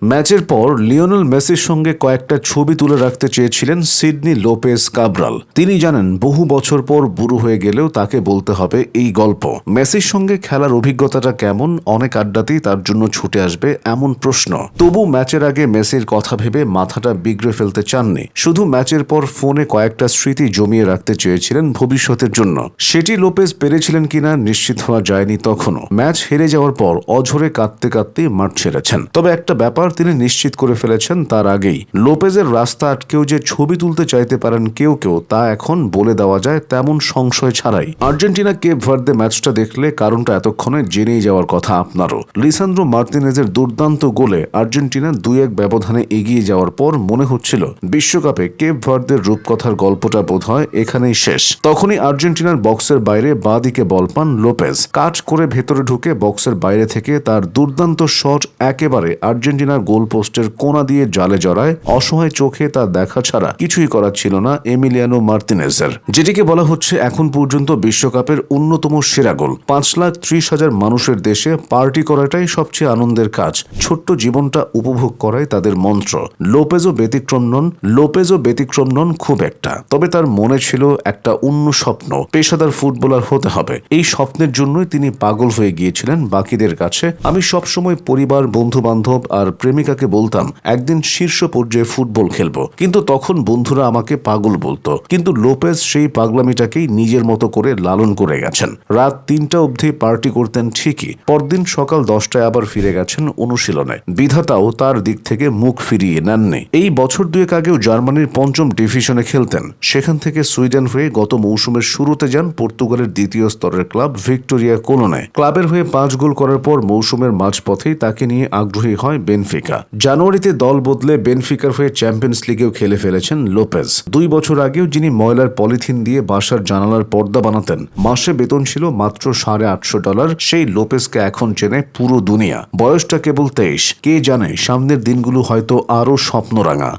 ম্যাচের পর লিওনেল মেসির সঙ্গে কয়েকটা ছবি তুলে রাখতে চেয়েছিলেন সিডনি লোপেজ কাব্রাল। তিনি জানেন বহু বছর পর বুড়ো হয়ে গেলেও তাকে বলতে হবে এই গল্প। মেসির সঙ্গে খেলার অভিজ্ঞতাটা কেমন, অনেক আড্ডাতেই তার জন্য ছুটে আসবে এমন প্রশ্ন। তবু ম্যাচের আগে মেসির কথা ভেবে মাথাটা বিগড়ে ফেলতে চাননি। শুধু ম্যাচের পর ফোনে কয়েকটা স্মৃতি জমিয়ে রাখতে চেয়েছিলেন ভবিষ্যতের জন্য। সেটি লোপেজ পেরেছিলেন কিনা নিশ্চিত হওয়া যায়নি তখনও। ম্যাচ হেরে যাওয়ার পর অঝরে কাঁদতে কাঁদতে মাঠ ছেড়েছেন। তবে একটা ব্যাপার তিনি নিশ্চিত করে ফেলেছেন তার আগেই, লোপেজের রাস্তা আটকেও যে ছবি তুলতে চাইতে পারেন কেউ কেউ, তা এখন বলে দেওয়া যায় তেমন সংশয় ছাড়াই। আর্জেন্টিনা কেপ ভার্দে ম্যাচটা দেখলে কারণটা এতক্ষণে জেনেই যাওয়ার কথা আপনারও। লিসান্দ্রো মার্তিনেজের দুর্দান্ত গোলে আর্জেন্টিনা 2-1 ব্যবধানে এগিয়ে যাওয়ার পর মনে হচ্ছিল বিশ্বকাপে কেপ ভার্দের রূপকথার গল্পটা বোধহয় এখানেই শেষ। তখনই আর্জেন্টিনার বক্সের বাইরে বাঁ দিকে বল পান লোপেজ। কাট করে ভেতরে ঢুকে বক্সের বাইরে থেকে তার দুর্দান্ত শট একেবারে আর্জেন্টিনার গোল পোস্টের কোণা দিয়ে জালে জড়ায়। অসহায় চোখে তা দেখা ছাড়া কিছুই করার ছিল না এমিলিয়ানো মার্তিনেজের। যেটিকে বলা হচ্ছে এখন পর্যন্ত বিশ্বকাপের অন্যতম সেরা গোল। 5,30,000 মানুষের দেশে পার্টি করাটাই সবচেয়ে আনন্দের কাজ। ছোট্ট জীবনটা উপভোগ করাই তাদের মন্ত্র। লোপেজও ব্যতিক্রম নন খুব একটা। তবে তার মনে ছিল একটা অন্য স্বপ্ন, পেশাদার ফুটবলার হতে হবে। এই স্বপ্নের জন্যই তিনি পাগল হয়ে গিয়েছিলেন বাকিদের কাছে। আমি সবসময় পরিবার, বন্ধু বান্ধব আর প্রেমিকাকে বলতাম একদিন শীর্ষ পর্যায়ে ফুটবল খেলবো, কিন্তু তখন বন্ধুরা আমাকে পাগল বলতো। কিন্তু লোপেজ সেই পাগলামিটাকেই নিজের মতো করে লালন করে গেছেন। রাত 3টা অবধি পার্টি করতেন ঠিকই, পরদিন সকাল 10টায় আবার ফিরে গেছেন অনুশীলনে। বিধাতাও তার দিক থেকে মুখ ফিরিয়ে নেননি। এই বছর 2 আগেও জার্মানির 5ম ডিভিশনে খেলতেন। সেখান থেকে সুইডেন হয়ে গত মৌসুমের শুরুতে যান পর্তুগালের 2য় স্তরের ক্লাব ভিক্টোরিয়া কোলোনে। ক্লাবের হয়ে 5 গোল করার পর মৌসুমের মাঝপথেই তাকে নিয়ে আগ্রহী হয় বেনফিকা। জানুয়ারিতে দল বদলে বেনফিকার হয়ে চ্যাম্পিয়ন্স লিগেও খেলে ফেলেছেন লোপেজ। 2 বছর আগেও যিনি ময়লার পলিথিন দিয়ে বাসার জানালার পর্দা বানাতেন, মাসে বেতন ছিল মাত্র $850, সেই লোপেজকে এখন চেনে পুরো দুনিয়া। বয়সটা কেবল 23। কে জানে সামনের দিনগুলো হয়তো আরো স্বপ্নরাঙা।